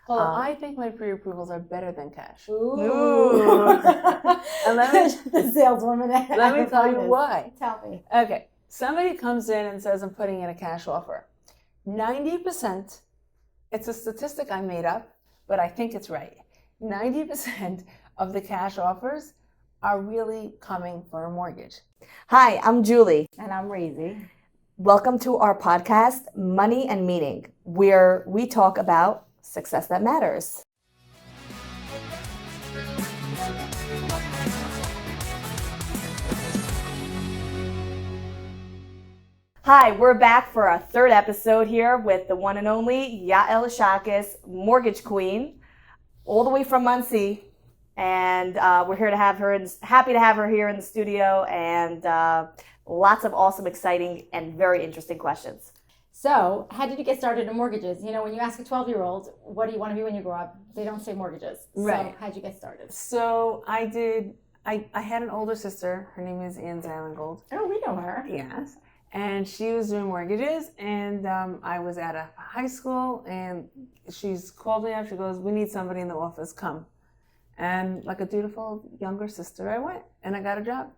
Well, I think my pre-approvals are better than cash. Ooh. And The saleswoman. Let me tell you why. Tell me. Okay, somebody comes in and says, I'm putting in a cash offer. 90%, it's a statistic I made up, but I think it's right. 90% of the cash offers are really coming for a mortgage. Hi, I'm Julie. And I'm Razy. Welcome to our podcast, Money and Meaning, where we talk about success that matters. Hi, we're back for our third episode here with the one and only Yael Ishakis, Mortgage Queen, all the way from Muncie. And we're here to have her, happy to have her here in the studio, and lots of awesome, exciting, and very interesting questions. So, how did you get started in mortgages? You know, when you ask a 12-year-old, what do you want to be when you grow up? They don't say mortgages. Right. So, how'd you get started? So I had an older sister. Her name is Ann Zylangold. Oh, we know her. Yes. And she was doing mortgages, and I was at a high school, and she's called me up. She goes, we need somebody in the office, come. And like a dutiful younger sister, I went, and I got a job.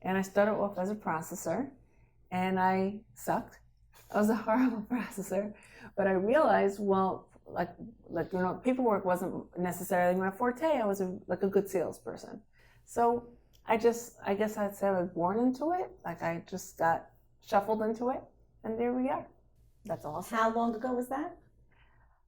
And I started off as a processor, and I sucked. I was a horrible processor, but I realized, well, like you know, paperwork wasn't necessarily my forte. I was a good salesperson. So I guess I'd say I was born into it. Like I just got shuffled into it, and there we are. That's awesome. How long ago was that?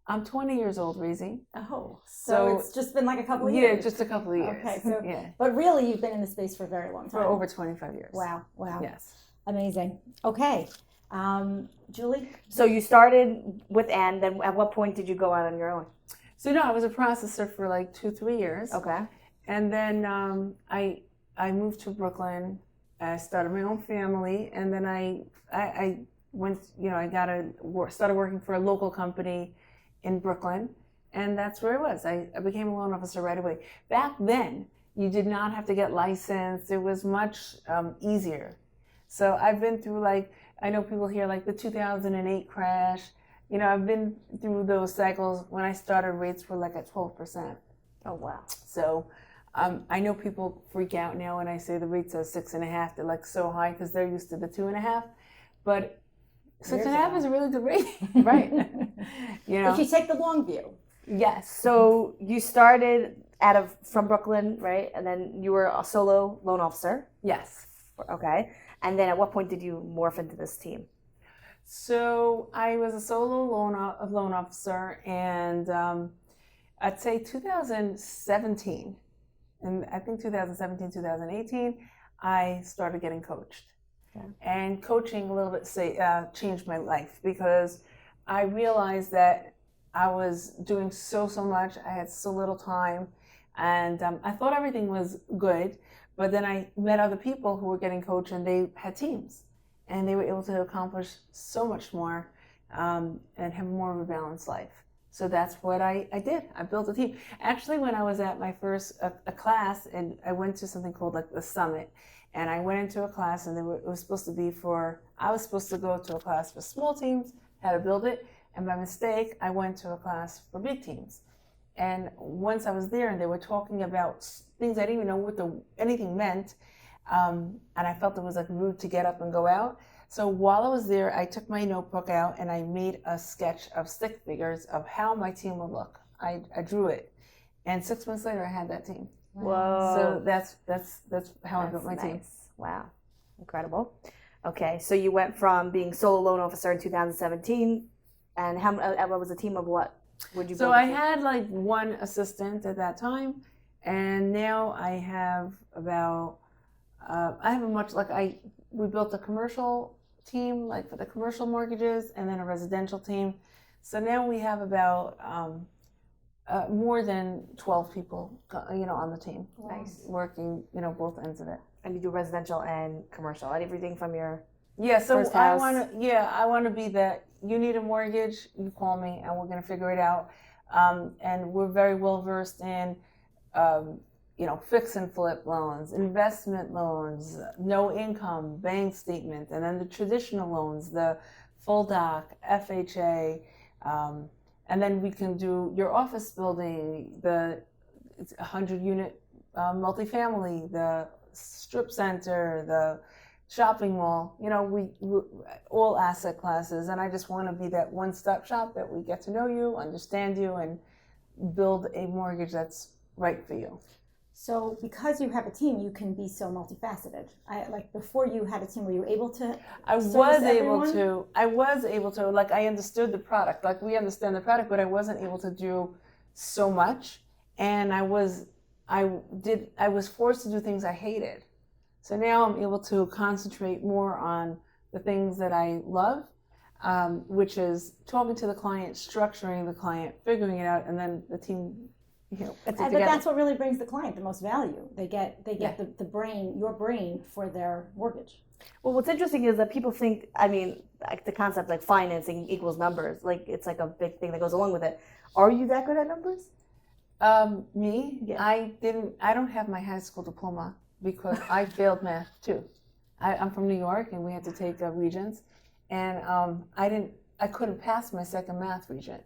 I'm 20 years old, Reezy. Oh, so it's just been like a couple of years. Yeah, just a couple of years. Okay, so yeah, but really, you've been in the space for a very long time. for over 25 years. Wow. Yes. Amazing. Okay, Julie. So you started with Ann, then at what point did you go out on your own? So no, I was a processor for like 2-3 years. Okay. And then I moved to Brooklyn. I started my own family, and then I went. You know, started working for a local company in Brooklyn, and that's where I was. I became a loan officer right away. Back then, you did not have to get licensed. It was much easier. So I've been through I know people hear like the 2008 crash. You know, I've been through those cycles. When I started, rates were like at 12%. Oh, wow. So I know people freak out now when I say the rates are 6.5. They're like so high because they're used to the 2.5. But 6.5 is a really good rate, right? You know. If you take the long view. Yes. So you started from Brooklyn, right? And then you were a solo loan officer. Yes. Okay. And then at what point did you morph into this team? So I was a solo loan officer, and I'd say 2017, and I think 2017, 2018, I started getting coached. Okay. And coaching a little bit changed my life, because I realized that I was doing so much. I had so little time, and I thought everything was good. But then I met other people who were getting coached, and they had teams, and they were able to accomplish so much more and have more of a balanced life. So that's what I did. I built a team. Actually, when I was at my first a class, and I went to something called like the Summit, and I went into a class, and I was supposed to go to a class for small teams, how to build it, and by mistake, I went to a class for big teams. And once I was there, and they were talking about things I didn't even know what anything meant, and I felt it was like rude to get up and go out. So while I was there, I took my notebook out and I made a sketch of stick figures of how my team would look. I drew it, and 6 months later, I had that team. Whoa. So that's how I built my team. Wow, incredible. Okay, so you went from being solo loan officer in 2017, and what was a team of what? Would you? So I had like one assistant at that time, and now I have about. We built a commercial team, like for the commercial mortgages, and then a residential team. So now we have about more than 12 people, on the team. Nice. Working, both ends of it. And you do residential and commercial, and everything from your so first house. I want to be that. You need a mortgage, you call me, and we're going to figure it out. And we're very well versed in, fix and flip loans, investment loans, no income, bank statement, and then the traditional loans, the full doc, FHA, and And then we can do your office building, it's 100-unit multifamily, the strip center, the shopping mall, we all asset classes. And I just want to be that one-stop shop that we get to know you, understand you, and build a mortgage that's right for you. So because you have a team, you can be so multifaceted. Before you had a team, were you able to I was able to, like, I understood the product, like we understand the product, but I wasn't able to do so much. And I was forced to do things I hated. So now I'm able to concentrate more on the things that I love, which is talking to the client, structuring the client, figuring it out, and then the team, but that's what really brings the client the most value. They get the brain, your brain, for their mortgage. Well, what's interesting is that people think, like the concept like financing equals numbers, like it's like a big thing that goes along with it. Are you that good at numbers? Me? Yeah. I don't have my high school diploma because I failed math too. I'm from New York and we had to take Regents, and I couldn't pass my second math Regent.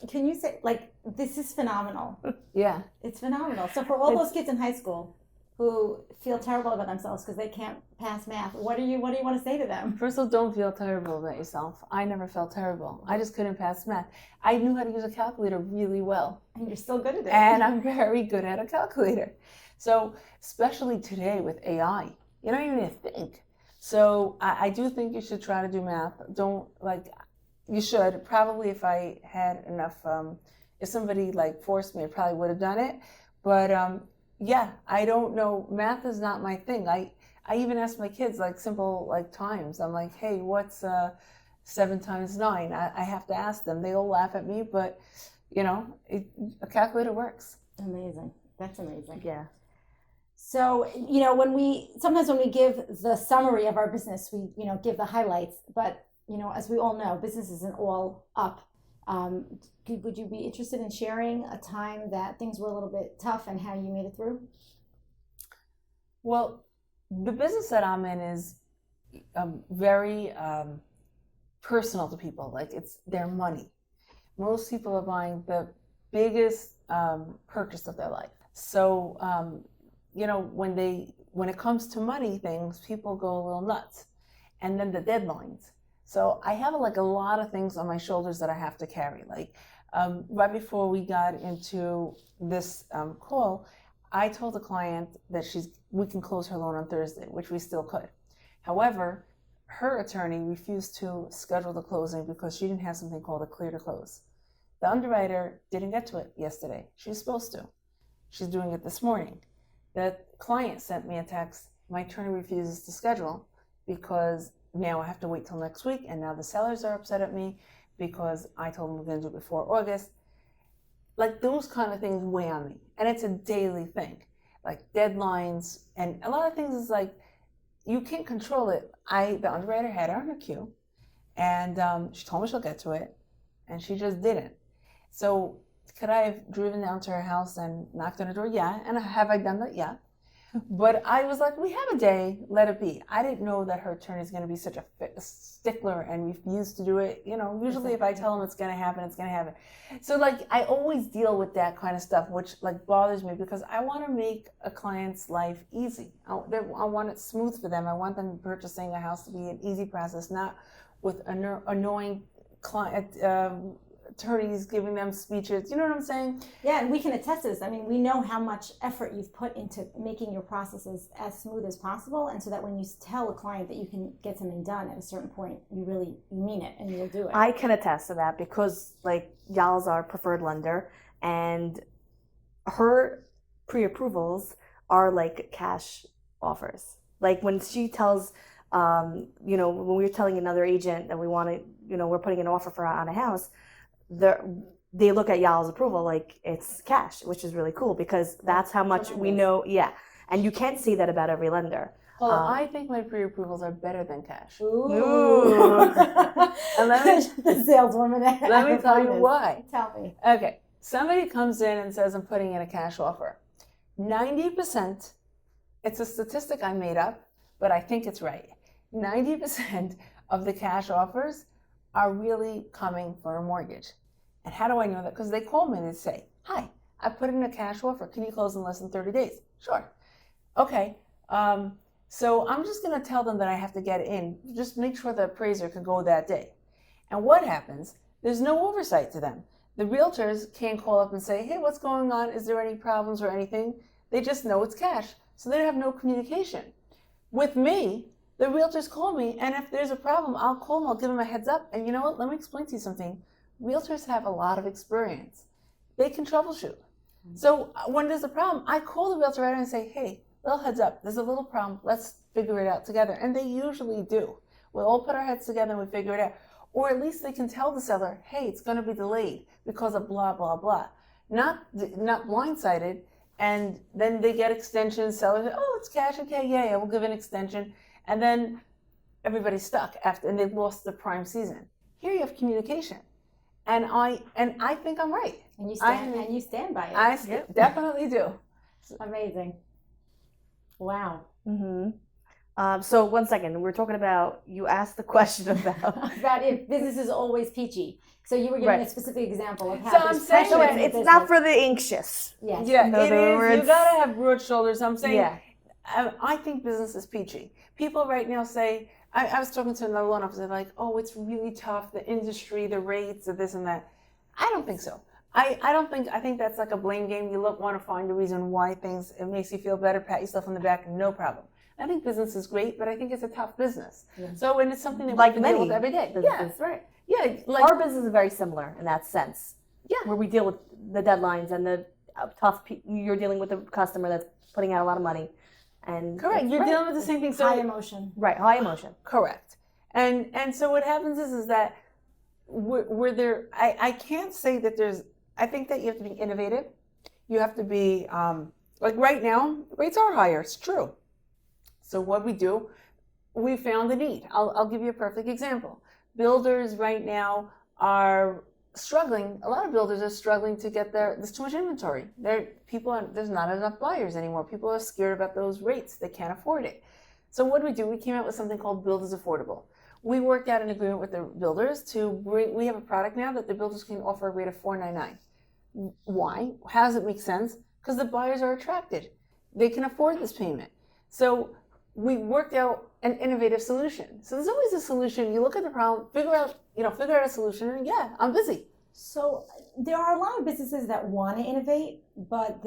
Can you say, like, this is phenomenal. Yeah. It's phenomenal. So for all those kids in high school who feel terrible about themselves because they can't pass math, what do you want to say to them? First of all, don't feel terrible about yourself. I never felt terrible. I just couldn't pass math. I knew how to use a calculator really well. And you're still good at it. And I'm very good at a calculator. So especially today with AI, you don't even need to think. So I do think you should try to do math. You should. Probably if I had enough, if somebody forced me, I probably would have done it. But yeah, I don't know. Math is not my thing. I even ask my kids simple times. I'm like, hey, what's 7 times 9? I have to ask them. They all laugh at me, but a calculator works. Amazing. That's amazing. Yeah. So, when we give the summary of our business, we, give the highlights, but, as we all know, business isn't all up. Would you be interested in sharing a time that things were a little bit tough and how you made it through? Well, the business that I'm in is very personal to people. Like, it's their money. Most people are buying the biggest purchase of their life. So, when it comes to money things, people go a little nuts. And then the deadlines. So I have a lot of things on my shoulders that I have to carry. Right before we got into this call, I told the client that we can close her loan on Thursday, which we still could. However, her attorney refused to schedule the closing because she didn't have something called a clear to close. The underwriter didn't get to it yesterday. She's supposed to. She's doing it this morning. The client sent me a text. My attorney refuses to schedule because now I have to wait till next week, and now the sellers are upset at me because I told them we're going to do it before August. Those kind of things weigh on me, and it's a daily thing. Deadlines, and a lot of things is you can't control it. The underwriter had her in her queue, and she told me she'll get to it, and she just didn't. So could I have driven down to her house and knocked on her door? Yeah. And have I done that? Yeah. But I was like, we have a day, let it be. I didn't know that her attorney is going to be such a stickler and refuse to do it. Usually if I tell them it's going to happen, it's going to happen. So I always deal with that kind of stuff, which bothers me because I want to make a client's life easy. I want it smooth for them. I want them purchasing a house to be an easy process, not with annoying client attorneys giving them speeches. You know what I'm saying? Yeah, and we can attest to this. We know how much effort you've put into making your processes as smooth as possible, and so that when you tell a client that you can get something done at a certain point, you mean it and you'll do it. I can attest to that because Yael's our preferred lender, and her pre-approvals are cash offers. When she tells, when we're telling another agent that we want to, we're putting an offer on a house, they look at Yael's approval it's cash, which is really cool because that's how much we know. Yeah, and you can't say that about every lender. Well, I think my pre-approvals are better than cash. Ooh. And the saleswoman. Let me tell you why. Tell me. Okay, somebody comes in and says I'm putting in a cash offer. 90%, it's a statistic I made up, but I think it's right. 90% of the cash offers are really coming for a mortgage. And how do I know that? Because they call me and they say, hi, I put in a cash offer. Can you close in less than 30 days? Sure. Okay. So I'm just going to tell them that I have to get it in. Just make sure the appraiser can go that day. And what happens? There's no oversight to them. The realtors can't call up and say, hey, what's going on? Is there any problems or anything? They just know it's cash. So they have no communication. With me, the realtors call me, and if there's a problem, I'll call them, I'll give them a heads up. And you know what? Let me explain to you something. Realtors have a lot of experience. They can troubleshoot. So when there's a problem, I call the realtor right away and say, hey, little heads up, there's a little problem. Let's figure it out together. And they usually do. We'll all put our heads together and we figure it out. Or at least they can tell the seller, hey, it's going to be delayed because of blah, blah, blah. Not blindsided. And then they get extensions. Sellers say, oh, it's cash. Okay, yeah, we'll give an extension. And then everybody's stuck and they've lost the prime season. Here you have communication. And I think I'm right. And you stand by it. I definitely do. Amazing. Wow. Mm-hmm. So 1 second, we're talking about, you asked the question about if business is always peachy. So you were giving a specific example of how So I'm saying it's not for the anxious. Yes. Yeah, In other words, you gotta have broad shoulders. I'm saying, Yeah. I think business is peachy. People right now say, I was talking to another loan officer, like, oh, it's really tough, the industry, the rates, the this and that. I don't think so. I think that's like a blame game. You want to find a reason why it makes you feel better, pat yourself on the back, no problem. I think business is great, but I think it's a tough business. Yeah. So, and it's something that we can deal with every day. Businesses, yeah, right. Yeah, Our business is very similar in that sense. Yeah. Where we deal with the deadlines and the you're dealing with a customer that's putting out a lot of money. And correct. You're dealing with the same thing. So, high emotion. Right, high emotion. Correct. And so what happens is that we're there. I can't say that I think that you have to be innovative. You have to be, like right now, rates are higher. It's true. So what we do, we found the need. I'll give you a perfect example. Builders right now are struggling. A lot of builders are struggling to get there's too much inventory. There's not enough buyers anymore. People are scared about those rates. They can't afford it. So what do? We came out with something called Build is Affordable. We worked out an agreement with the builders we have a product now that the builders can offer a rate of $4.99. Why? How does it make sense? Because the buyers are attracted. They can afford this payment. So we worked out an innovative solution. So there's always a solution. You look at the problem, figure out a solution, and yeah, I'm busy. So there are a lot of businesses that want to innovate, but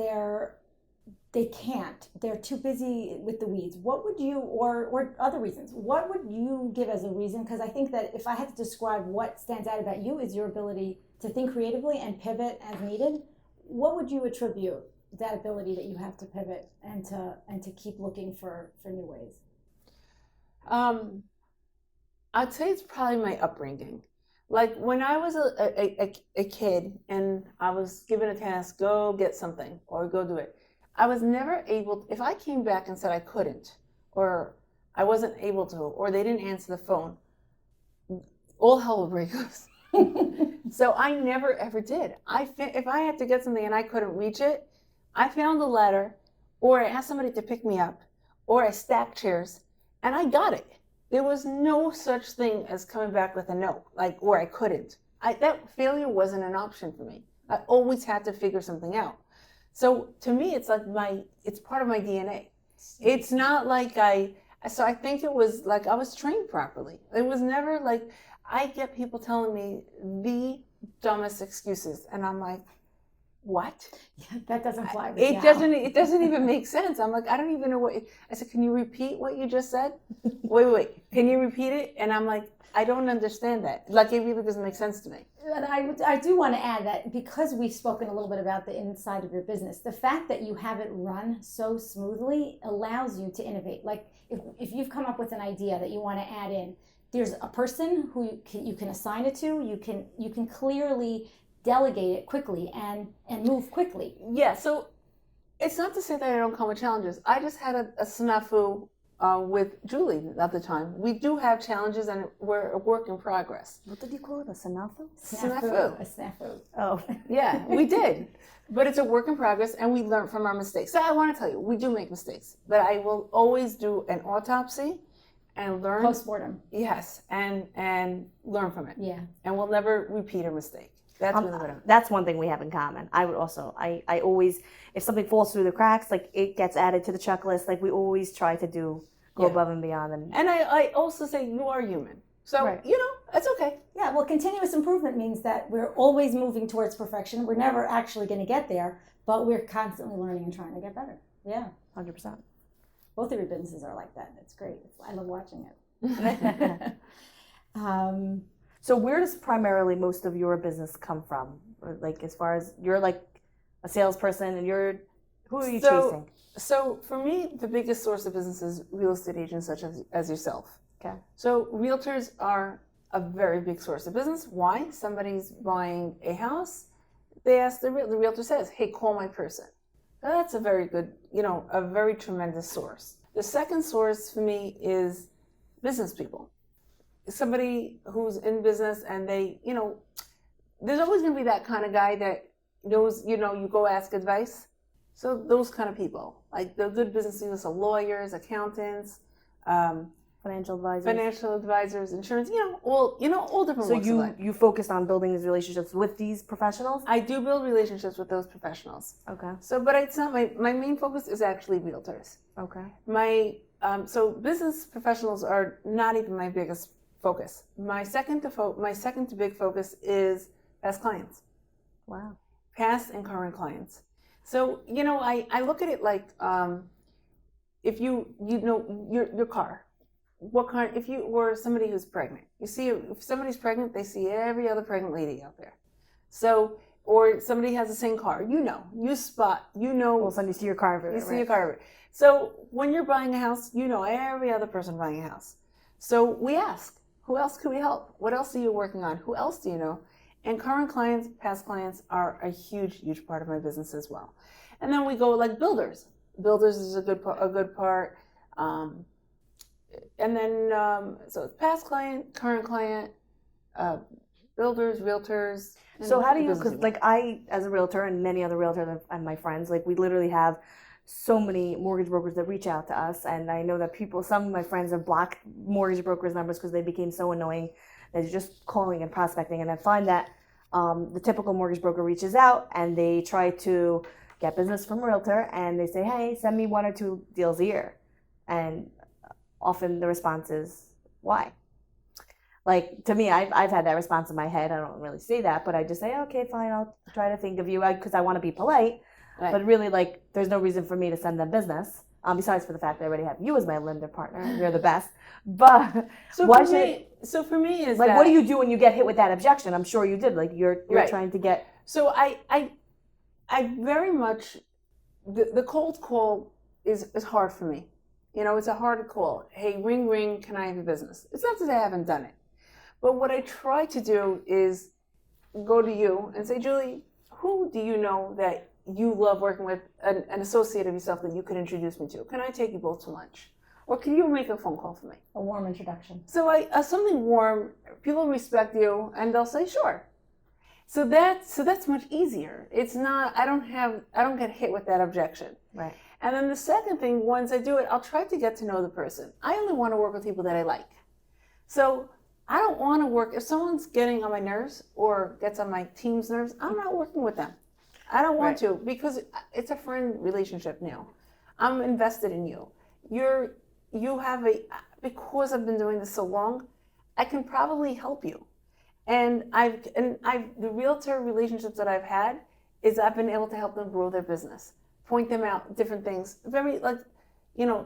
they can't. They're too busy with the weeds. What would you, or other reasons, what would you give as a reason? Because I think that if I had to describe what stands out about you is your ability to think creatively and pivot as needed. What would you attribute that ability that you have to pivot and to keep looking for new ways? I'd say it's probably my upbringing. Like when I was a kid and I was given a task, go get something or go do it. I was never able, if I came back and said I couldn't, or I wasn't able to, or they didn't answer the phone, all hell would break loose. So I never ever did. If I had to get something and I couldn't reach it, I found a ladder, or I asked somebody to pick me up, or I stacked chairs, and I got it. There was no such thing as coming back with a no, or I couldn't. That failure wasn't an option for me. I always had to figure something out. So to me, it's like it's part of my DNA. It's not like so I think it was like I was trained properly. It was never like, I get people telling me the dumbest excuses, and I'm like, what? Yeah, that doesn't fly with it doesn't even make sense. I'm like, I don't even know what I said. Can you repeat what you just said? Wait, can you repeat it? And I'm like, I don't understand that. Like, it really doesn't make sense to me. And I do want to add that because we've spoken a little bit about the inside of your business, the fact that you have it run so smoothly allows you to innovate. Like if you've come up with an idea that you want to add in, there's a person who you can assign it to. You can clearly delegate it quickly and move quickly. Yeah. So it's not to say that I don't come with challenges. I just had a snafu with Julie at the time. We do have challenges, and we're a work in progress. What did you call it? A snafu? Snafu. A snafu. Oh. Yeah, we did. But it's a work in progress, and we learn from our mistakes. So I want to tell you, we do make mistakes, but I will always do an autopsy and learn. Postmortem. Yes, and learn from it. Yeah. And we'll never repeat a mistake. That's really what That's one thing we have in common. I would also, I always, if something falls through the cracks, like it gets added to the checklist. Like we always try to go above and beyond. And I also say you are human. So, Right. it's okay. Yeah, well, continuous improvement means that we're always moving towards perfection. We're never actually going to get there, but we're constantly learning and trying to get better. Yeah. 100%. Both of your businesses are like that. It's great. I love watching it. So where does primarily most of your business come from? Or like as far as you're like a salesperson and who are you chasing? So for me, the biggest source of business is real estate agents such as yourself. Okay. So realtors are a very big source of business. Why? Somebody's buying a house. They ask the realtor says, hey, call my person. That's a very good, a very tremendous source. The second source for me is business people. Somebody who's in business and they, there's always going to be that kind of guy that knows, you go ask advice. So those kind of people, like the good business people, so lawyers, accountants, Financial advisors, insurance, all different So walks of life. you focused on building these relationships with these professionals? I do build relationships with those professionals. Okay. So, but it's not my main focus is actually realtors. Okay. So business professionals are not even my biggest focus. My second to big focus is past clients. Wow. Past and current clients. So, I look at it like, if your car, what kind, if you were somebody who's pregnant, if somebody's pregnant, they see every other pregnant lady out there. So, or somebody has the same car, you spot, All of a sudden you see your car everywhere. you see your car everywhere. So when you're buying a house, every other person buying a house. So we ask, who else could we help? What else are you working on? Who else do you know? And current clients, past clients are a huge, huge part of my business as well. And then we go like builders. Builders is a good part. And then, so it's past client, current client, builders, realtors. So how do you, because like I, as a realtor and many other realtors and my friends, like we literally have so many mortgage brokers that reach out to us. And I know that some of my friends have blocked mortgage brokers' numbers because they became so annoying. They're just calling and prospecting. And I find that the typical mortgage broker reaches out and they try to get business from a realtor and they say, hey, send me 1 or 2 deals a year. And often the response is, why? Like, to me, I've had that response in my head. I don't really say that, but I just say, okay, fine, I'll try to think of you because I want to be polite. Right. But really, like, there's no reason for me to send them business, besides for the fact that I already have you as my lender partner. You're the best. But so for me is like, that, what do you do when you get hit with that objection? I'm sure you did. Like, you're right. trying to get. So I very much, the cold call is hard for me. It's a hard call. Hey, ring, ring, can I have your business? It's not that I haven't done it. But what I try to do is go to you and say, Julie, who do you know that you love working with, an associate of yourself that you could introduce me to? Can I take you both to lunch? Or can you make a phone call for me? A warm introduction. So something warm, people respect you, and they'll say, sure. So that's much easier. It's not, I don't get hit with that objection. Right. And then the second thing, once I do it, I'll try to get to know the person. I only want to work with people that I like. So I don't want to work, if someone's getting on my nerves or gets on my team's nerves, I'm not working with them. I don't want to, because it's a friend relationship now. I'm invested in you. Because I've been doing this so long, I can probably help you. And the realtor relationships that I've had is I've been able to help them grow their business, point them out, different things, very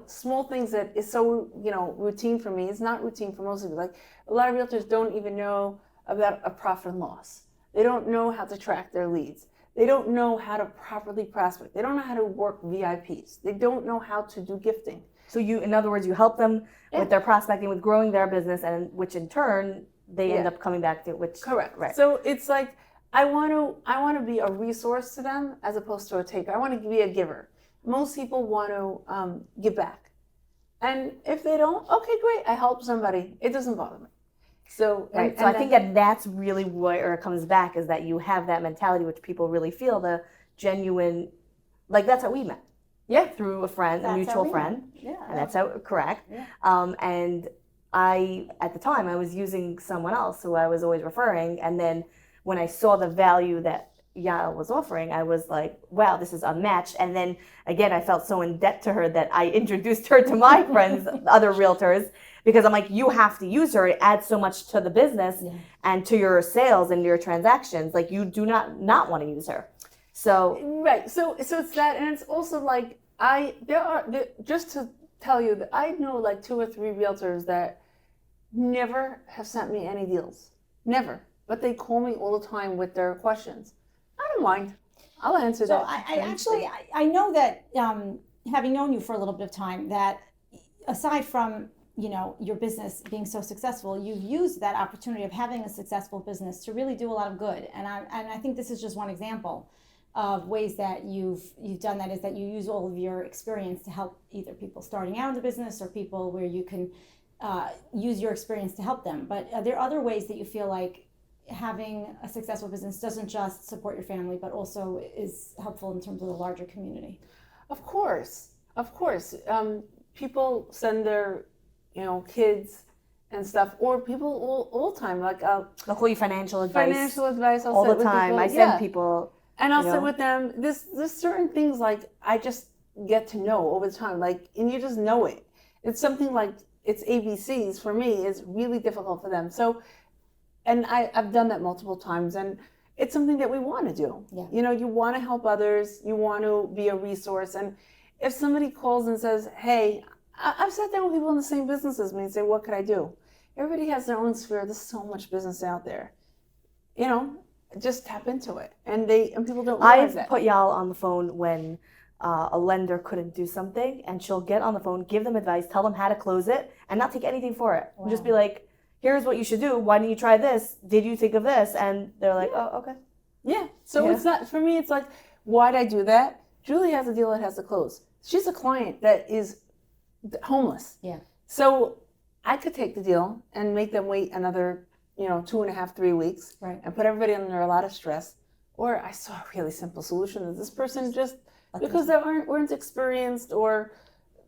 small things that is so, routine for me. It's not routine for most of you. Like a lot of realtors don't even know about a profit and loss. They don't know how to track their leads. They don't know how to properly prospect. They don't know how to work VIPs. They don't know how to do gifting. So in other words, you help them with their prospecting, with growing their business, and which in turn they end up coming back to which. Correct. Right. So it's like I want to be a resource to them as opposed to a taker. I want to be a giver. Most people want to give back, and if they don't, okay, great. I helped somebody. It doesn't bother me. So right. So I think that's really where it comes back, is that you have that mentality, which people really feel, the genuine, like that's how we met. Yeah. Through a friend, a mutual friend. Yeah. And that's how, correct. Yeah. And at the time, I was using someone else who I was always referring. And then when I saw the value that Yael was offering, I was like, wow, this is unmatched. And then again, I felt so in debt to her that I introduced her to my friends, other realtors, because I'm like, you have to use her. It adds so much to the business and to your sales and your transactions. Like, you do not want to use her. So right. So it's that, and it's also like just to tell you that I know like 2 or 3 realtors that never have sent me any deals, never. But they call me all the time with their questions. I don't mind. I'll answer So that. I know that having known you for a little bit of time, that aside from your business being so successful, you've used that opportunity of having a successful business to really do a lot of good. And I think this is just one example of ways that you've done that, is that you use all of your experience to help either people starting out in the business or people where you can use your experience to help them. But are there other ways that you feel like having a successful business doesn't just support your family, but also is helpful in terms of the larger community? Of course. People send their, kids and stuff, or people all the time. Like they'll call you financial advice. Financial advice. All the time. I send people. And I'll sit with them. There's certain things like I just get to know over time. Like, and you just know it. It's something like it's ABCs for me is really difficult for them. So, and I've done that multiple times, and it's something that we want to do. Yeah. You want to help others. You want to be a resource. And if somebody calls and says, hey, I've sat down with people in the same business as me and say, what could I do? Everybody has their own sphere. There's so much business out there. Just tap into it. And people don't realize that. I've put Yael on the phone when a lender couldn't do something, and she'll get on the phone, give them advice, tell them how to close it, and not take anything for it. Wow. And just be like, here's what you should do. Why don't you try this? Did you think of this? And they're like, oh, okay. Yeah. So it's not, for me, it's like, why'd I do that? Julie has a deal that has to close. She's a client that is homeless. Yeah. So I could take the deal and make them wait another, 2.5, 3 weeks, right, and put everybody under a lot of stress. Or I saw a really simple solution that this person just, because they weren't experienced, or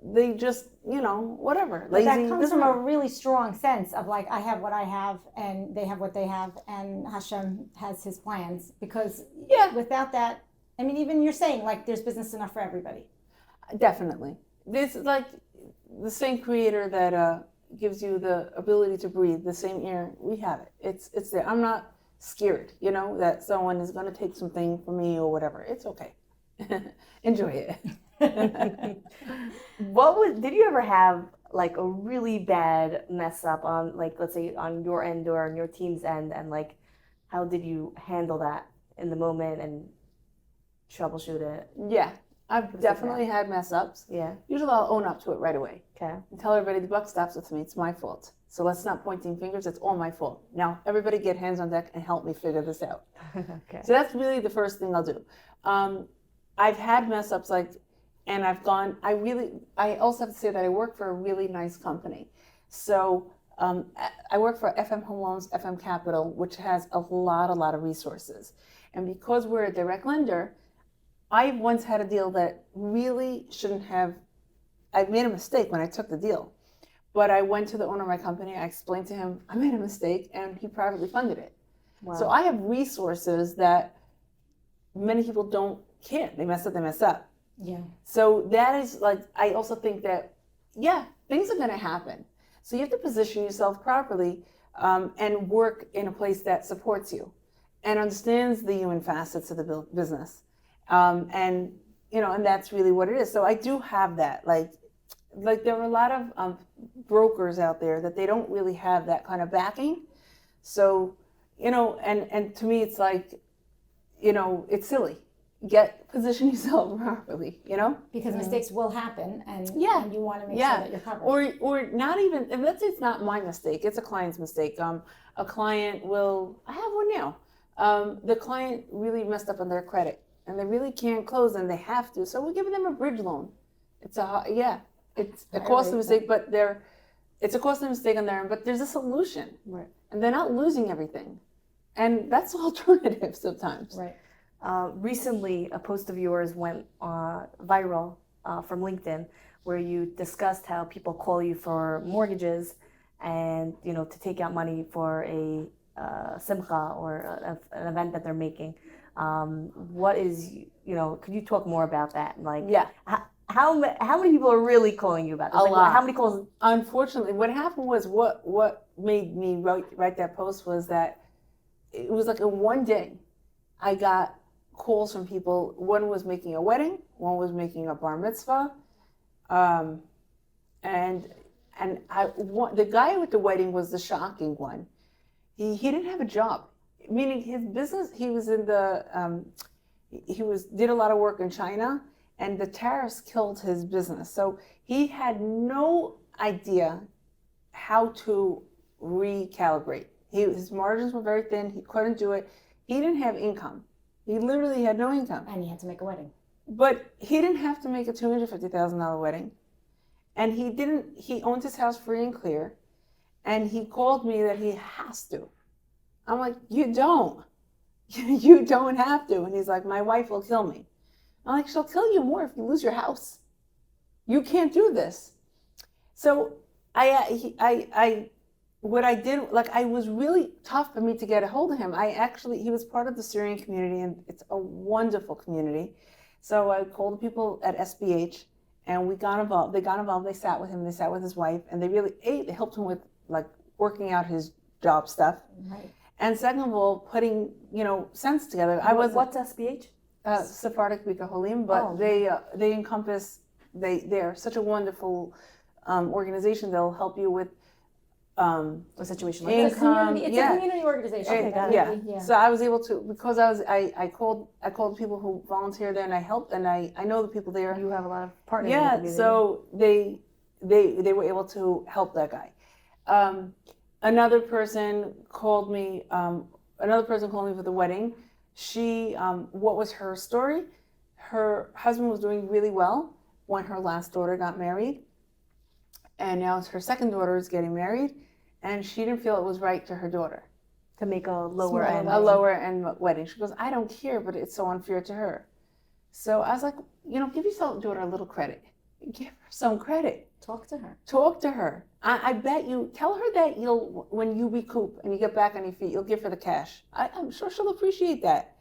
they just, whatever. But that comes from a really strong sense of like, I have what I have and they have what they have and Hashem has his plans. Because without that, I mean, even you're saying like there's business enough for everybody. Definitely. This is like the same creator that gives you the ability to breathe, the same air, we have it. It's there. I'm not scared, that someone is going to take something from me or whatever. It's okay. Enjoy it. Did you ever have like a really bad mess up on, like, let's say on your end or on your team's end, and like how did you handle that in the moment and troubleshoot it? Yeah, I've definitely had mess ups. Yeah. Usually I'll own up to it right away. Okay. And tell everybody the buck stops with me. It's my fault. So let's not pointing fingers. It's all my fault. Now everybody get hands on deck and help me figure this out. Okay. So that's really the first thing I'll do. I've had mess ups and I've gone, I also have to say that I work for a really nice company. So I work for FM Home Loans, FM Capital, which has a lot of resources. And because we're a direct lender, I once had a deal that really shouldn't have, I made a mistake when I took the deal. But I went to the owner of my company, I explained to him, I made a mistake, and he privately funded it. Wow. So I have resources that many people can't. They mess up. Yeah. So that is like, I also think that, things are going to happen. So you have to position yourself properly and work in a place that supports you and understands the human facets of the business. And that's really what it is. So I do have that. Like there are a lot of brokers out there that they don't really have that kind of backing. So, and to me, it's like, it's silly. Position yourself properly, because mistakes will happen, and you want to make sure that you're covered. Or not even, let's say it's not my mistake, it's a client's mistake. A client I have one now. The client really messed up on their credit, and they really can't close, and they have to. So we're giving them a bridge loan. It's a costly mistake, but it's a costly mistake on their end, but there's a solution, right? And they're not losing everything, and that's the alternative sometimes, right? Recently, a post of yours went viral from LinkedIn, where you discussed how people call you for mortgages and to take out money for a simcha or an event that they're making, what is, could you talk more about that? Like, Yeah. How many people are really calling you about this? A Like, lot. How many calls? Unfortunately, what happened was what made me write that post was that it was like in one day, I got calls from people. One was making a wedding, one was making a bar mitzvah, and the guy with the wedding was the shocking one. He didn't have a job, meaning his business. He was in the did a lot of work in China, and the tariffs killed his business. So he had no idea how to recalibrate. His margins were very thin. He couldn't do it. He didn't have income. He literally had no income. And he had to make a wedding. But he didn't have to make a $250,000 wedding. And he owns his house free and clear. And he called me that he has to. I'm like, you don't. You don't have to. And he's like, my wife will kill me. I'm like, she'll kill you more if you lose your house. You can't do this. So what I did, like, I was really tough for me to get a hold of him. He was part of the Syrian community, and it's a wonderful community. So I called the people at SBH, and we got involved. They got involved. They sat with him. They sat with his wife, and they helped him with, like, working out his job stuff. Right. And second of all, putting, cents together. What's SBH? Sephardic Bika Holim, but they encompass, they're such a wonderful organization. They'll help you with A situation like It's this. a community organization. Okay, got it. Yeah. So I was able to, because I called people who volunteered there, and I helped, and I know the people there. You have a lot of partners. in the Yeah, community. so they were able to help that guy. Another person called me. For the wedding. She, what was her story? Her husband was doing really well when her last daughter got married, and now her second daughter is getting married, and she didn't feel it was right to her daughter to make a lower end. a lower end wedding. She goes, I don't care, but it's so unfair to her. So I was like, give your daughter a little credit. Give her some credit. Talk to her. Talk to her. I bet you, tell her that when you recoup and you get back on your feet, you'll give her the cash. I'm sure she'll appreciate that.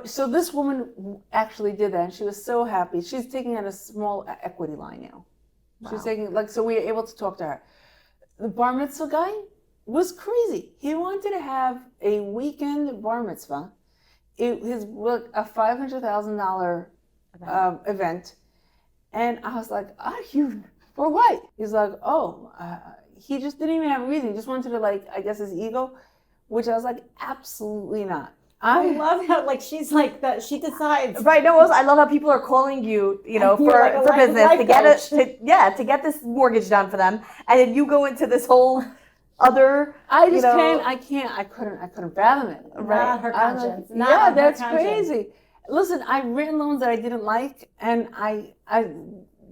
So this woman actually did that, and she was so happy. She's taking out a small equity line now. Wow. She's taking, so we were able to talk to her. The bar mitzvah guy was crazy. He wanted to have a weekend bar mitzvah. It was a $500,000 event. And I was like, for what? He's like, he just didn't even have a reason. He just wanted to, his ego, which I was like, absolutely not. I love how she's like that. She decides. Right. No, I love how people are calling you, for business to get this mortgage done for them, and then you go into this whole other. I couldn't fathom it. Right. Not her conscience. That's crazy. Listen, I've written loans that I didn't like, and I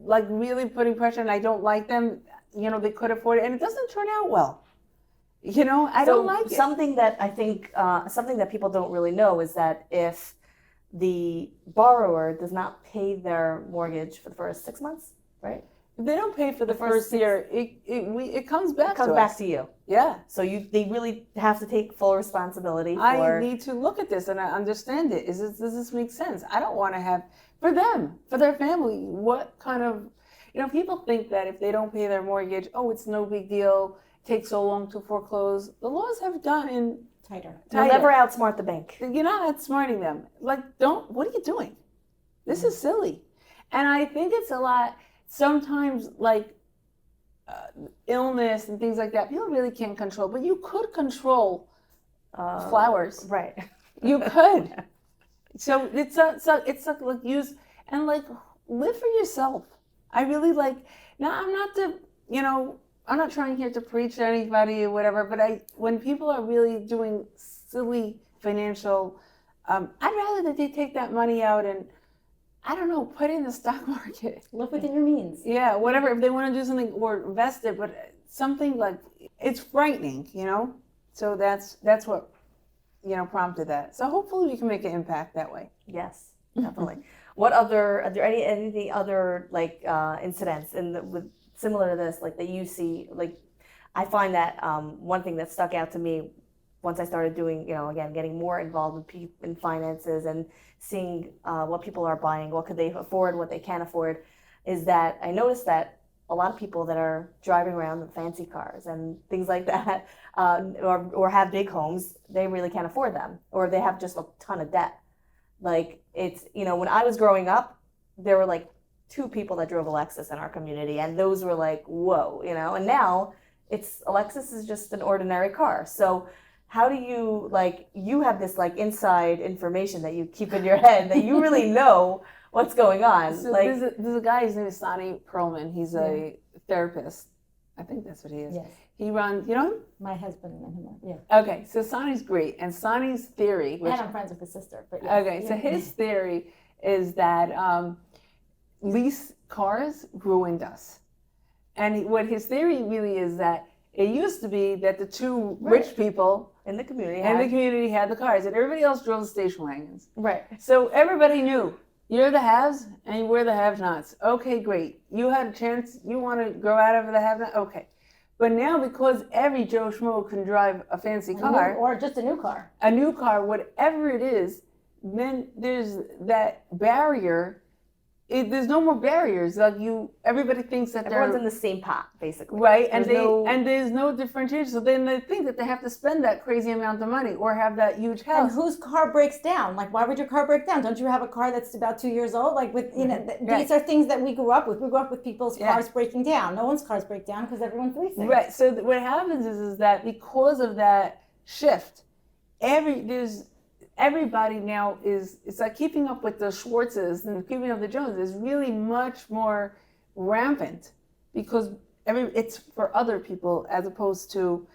really putting pressure, and I don't like them. They could afford it, and it doesn't turn out well. I don't like it. Something that I think, something that people don't really know is that if the borrower does not pay their mortgage for the first 6 months, right? If they don't pay for the first year, it comes back. It comes back to you. Yeah. So they really have to take full responsibility. I need to look at this and I understand it. Does this make sense? I don't want to have, for them, for their family, what kind of, people think that if they don't pay their mortgage, it's no big deal. Takes so long to foreclose. The laws have gotten tighter. You'll never outsmart the bank. You're not outsmarting them. What are you doing? This is silly. And I think it's a lot, sometimes illness and things like that, people really can't control, but you could control flowers. Right. You could. So it's use and live for yourself. I really now I'm not trying here to preach to anybody or whatever, but when people are really doing silly financial, I'd rather that they take that money out and, I don't know, put it in the stock market. Live within your means. Yeah, whatever. If they want to do something or invest it, but something it's frightening, So that's what, prompted that. So hopefully we can make an impact that way. Yes, definitely. Are there any other incidents with similar to this, that you see, I find that one thing that stuck out to me once I started doing, again, getting more involved in finances and seeing what people are buying, what could they afford, what they can't afford, is that I noticed that a lot of people that are driving around in fancy cars and things like that, or have big homes, they really can't afford them, or they have just a ton of debt. Like it's, when I was growing up, there were like 2 people that drove a Lexus in our community, and those were like, whoa, and now it's a Lexus is just an ordinary car. So how do you, like, you have this like inside information that you keep in your head that you really know what's going on. So like there's a guy, his name is Sonny Perlman. He's a therapist. I think that's what he is. Yes. He runs, you know him? My husband and him. Yeah. Okay, so Sonny's great. And Sonny's theory, which, And I'm friends with his sister. But yes. okay, so his theory is that lease cars ruined us. And what his theory really is that it used to be that the 2 rich people in the community had the cars, and everybody else drove the station wagons. Right. So everybody knew you're the haves and we're the have-nots. Okay, great. You had a chance. You want to grow out of the have-not? Okay. But now, because every Joe Schmo can drive a fancy car, or just a new car, whatever it is, then there's that barrier. There's no more barriers. Like everybody thinks that everyone's in the same pot, basically. Right, and there's no differentiation. So then they think that they have to spend that crazy amount of money or have that huge house. And whose car breaks down? Like, why would your car break down? Don't you have a car that's about 2 years old? Like, these are things that we grew up with. We grew up with people's cars breaking down. No one's cars break down because everyone's leasing. Right. So what happens is that because of that shift, everybody now it's like keeping up with the Schwartzes and keeping up with the Joneses is really much more rampant because it's for other people as opposed to,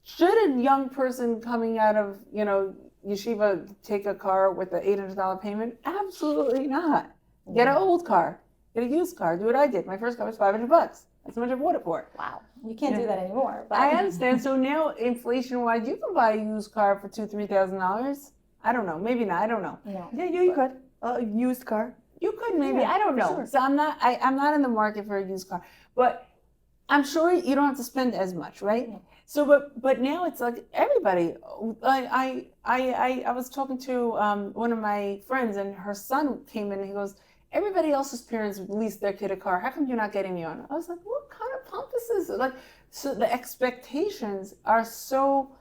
should a young person coming out of yeshiva take a car with an $800 payment? Absolutely not. Get an old car, get a used car. Do what I did. My first car was $500. That's how much I bought it for. Wow. You can't do that anymore. But I understand. So now, inflation-wise, you can buy a used car for $2,000-$3,000. I don't know. Maybe not. I don't know. No. Yeah, you could. A used car. You could maybe. Yeah, I don't know. sure. So I'm not in the market for a used car. But I'm sure you don't have to spend as much, right? Yeah. So but now it's like everybody. I was talking to one of my friends, and her son came in and he goes, everybody else's parents leased their kid a car. How come you're not getting me one? I was like, what kind of pompous is it? Like, so the expectations are so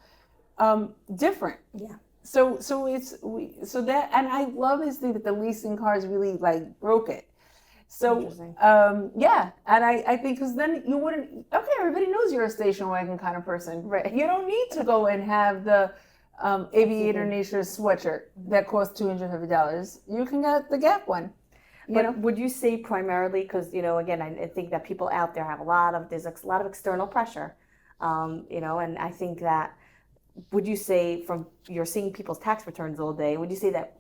different. Yeah. So that, and I love his thing that the leasing cars really like broke it. So yeah, and I think because then you wouldn't. Okay, everybody knows you're a station wagon kind of person, right? You don't need to go and have the Aviator Nation sweatshirt that costs $250. You can get the Gap one. But would you say primarily because again I think that people out there have there's a lot of external pressure, and I think that. Would you say from you're seeing people's tax returns all day, would you say that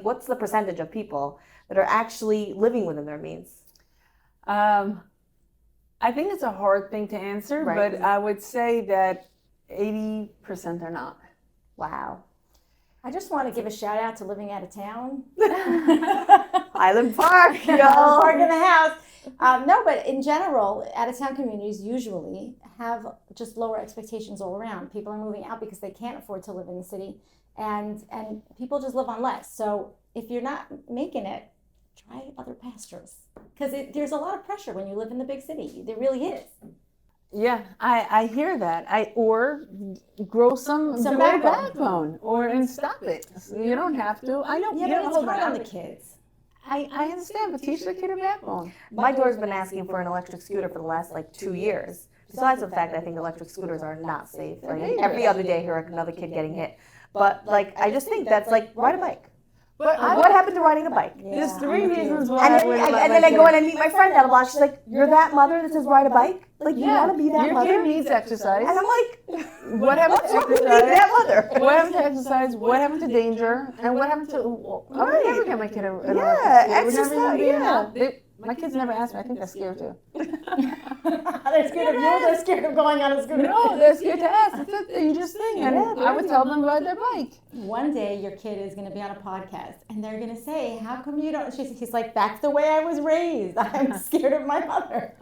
what's the percentage of people that are actually living within their means? I think it's a hard thing to answer, right. But I would say that 80% are not. Wow. I just want to give a shout out to living out of town. Island Park, Park in the house. No, but in general, out-of-town communities usually have just lower expectations all around. People are moving out because they can't afford to live in the city, and people just live on less. So if you're not making it, try other pastures because there's a lot of pressure when you live in the big city. There really is. Yeah, I hear that. Or grow some backbone and stop it. So you don't have to. I know. Yeah, but it's hard on the kids. I understand, but teach the kid a backbone. My daughter's been asking for an electric scooter for the last 2 years. Besides the fact I think electric scooters are not safe. Every other day I hear another kid getting hit. But I just think that's ride a bike. But what happened to riding a bike? Yeah, there's 3 reasons why. And then I go in and meet my friend down the block. She's like, "You're that mother that says ride a bike? You want to be that mother?" Your kid needs exercise. And I'm like, what happened to exercise? that mother? What happened to exercise? What happened to danger? And what happened to? I would never get my kid an exercise. My kids never asked me. I think they're scared too. They're scared of you. They're scared of going on a scooter. No, they're scared to ask. It's a dangerous thing, and I would tell them to ride their bike. One day, your kid is going to be on a podcast, and they're going to say, "How come you don't?" He's like, "That's the way I was raised. I'm scared of my mother."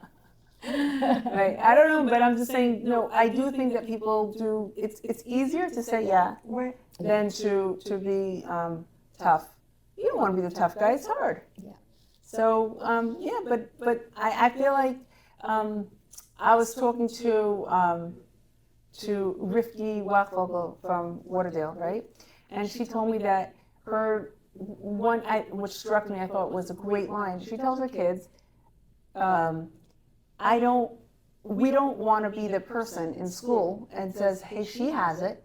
Right. I don't know, but I'm just saying, no, I do think that people do, it's easier to say yeah Right. than to be tough. You don't want to be the tough guy, it's hard. Yeah. So, yeah, but I feel like I was talking to Rifki Wachvogel from Waterdale, right? And she told me that her which struck me, I thought was a great line. She tells her kids, we don't want to be the person in school and says, hey, she has it.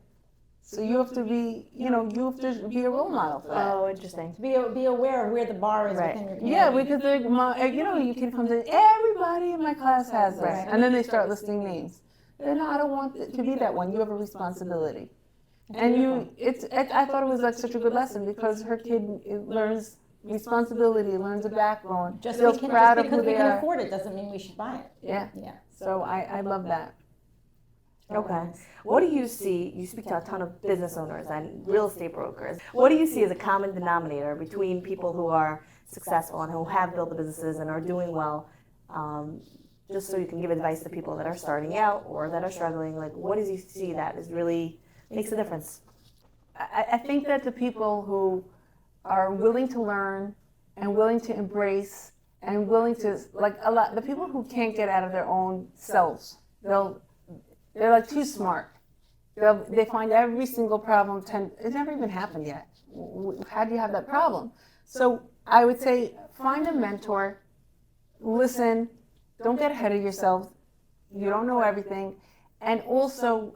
So you have to be, you have to be a role model for that. Oh, interesting. Be aware of where the bar is Right. within your community. Yeah, because you can come in, everybody in my class has this, Right. and then they start listing names. Then no, I don't want it to be that one. You have a responsibility, and I thought it was like such a good lesson because her kid learns responsibility, learns a backbone, feels proud of who because we they can are. afford it doesn't mean we should buy it. Yeah. Yeah. So I love that. Okay. What do you see? You speak to a ton of business owners and real estate brokers. What do you see as a common denominator between people who are successful and who have built the businesses and are doing well? Just so you can give advice to people that are starting out or that are struggling. Like, what do you see that is really makes a difference? I think that the people who are willing to learn and willing to embrace and willing to, like the people who can't get out of their own selves, they're like too smart. They find every single problem, it never even happened yet. How do you have that problem? So I would say find a mentor, listen, don't get ahead of yourself. You don't know everything. And also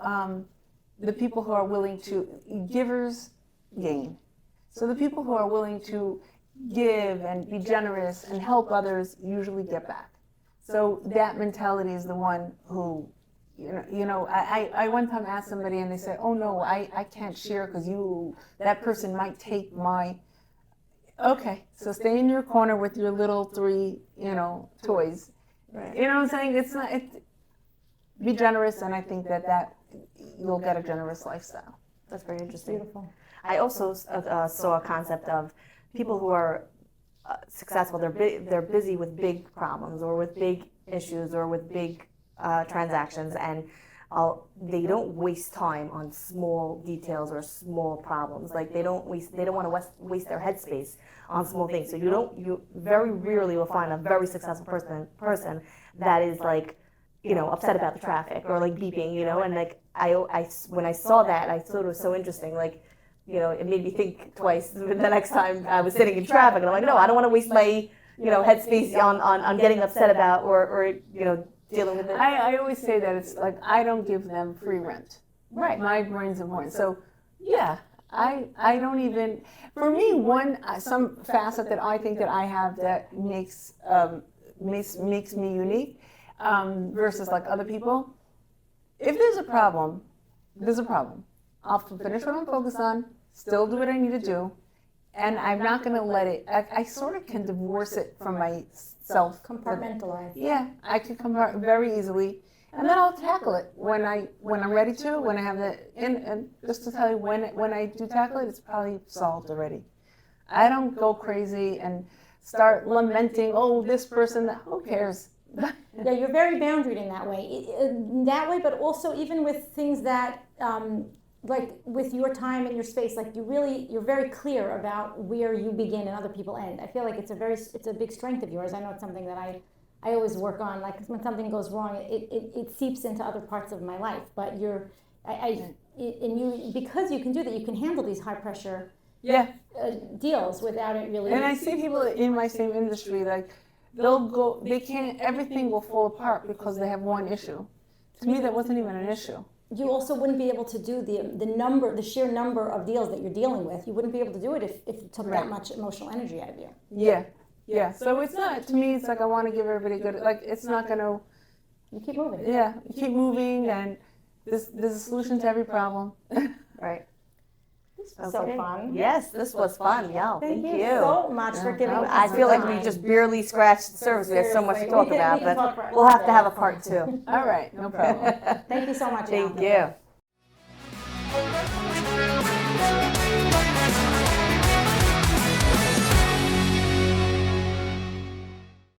the people who are willing to, givers gain. So the people who are willing to give and be generous and help others usually get back. So that mentality is the one who, I one time asked somebody and they said, oh no, I can't share because that person might take my, okay, so stay in your corner with your little 3, toys. Right. You know what I'm saying? Be generous, and I think that you'll get a generous lifestyle. That's very interesting. Beautiful. I also saw a concept of people who are successful. They're busy with big problems or with big issues or with big transactions, and they don't waste time on small details or small problems. Like they don't want to waste their headspace on small things. So you very rarely will find a very successful person that is like, upset about the traffic or like beeping, and like when I saw that, I thought it was so interesting. Like, it made me think twice the next time I was sitting in traffic, and I'm like, no, I don't want to waste my, headspace on getting upset about or dealing with it. I always say that it's like I don't give them free rent. Right. My brain's important. So yeah, I don't even, for me, some facet that I think that I have that makes me unique versus like other people. If there's a problem, there's a problem. I'll finish what I'm focused on, still do what I need to do, and I'm not going to let it, I sort of can divorce it from myself. Compartmentalize. Yeah, I can compartment very easily, and then I'll tackle it when I'm ready to, when I have and just to tell you, when I do tackle it, it's probably solved already. I don't go crazy and start lamenting, oh, this person, who cares? Yeah, you're very boundaried in that way. But also even with things that, like with your time and your space, like you're very clear about where you begin and other people end. I feel like it's a big strength of yours. I know it's something that I always work on. Like when something goes wrong, it seeps into other parts of my life. But because you can do that, you can handle these high pressure deals without it really. And I see people in my same industry, like everything will fall apart because they have one issue. To me, that wasn't even an issue. You also wouldn't be able to do the sheer number of deals that you're dealing with. You wouldn't be able to do it if it took that much emotional energy out of you. Yeah. So it's not, to me, it's like I want to give everybody good, like it's not going to. You keep moving. Yeah, you keep moving, and there's a solution to every problem. Right. This was so fun. Yes, this was fun. Yeah, thank you so much for giving us I feel like time. we just barely scratched the surface. We have so much to talk about, but we'll have to have a part 2. All right, no problem. Thank you so much. Thank Yael. you.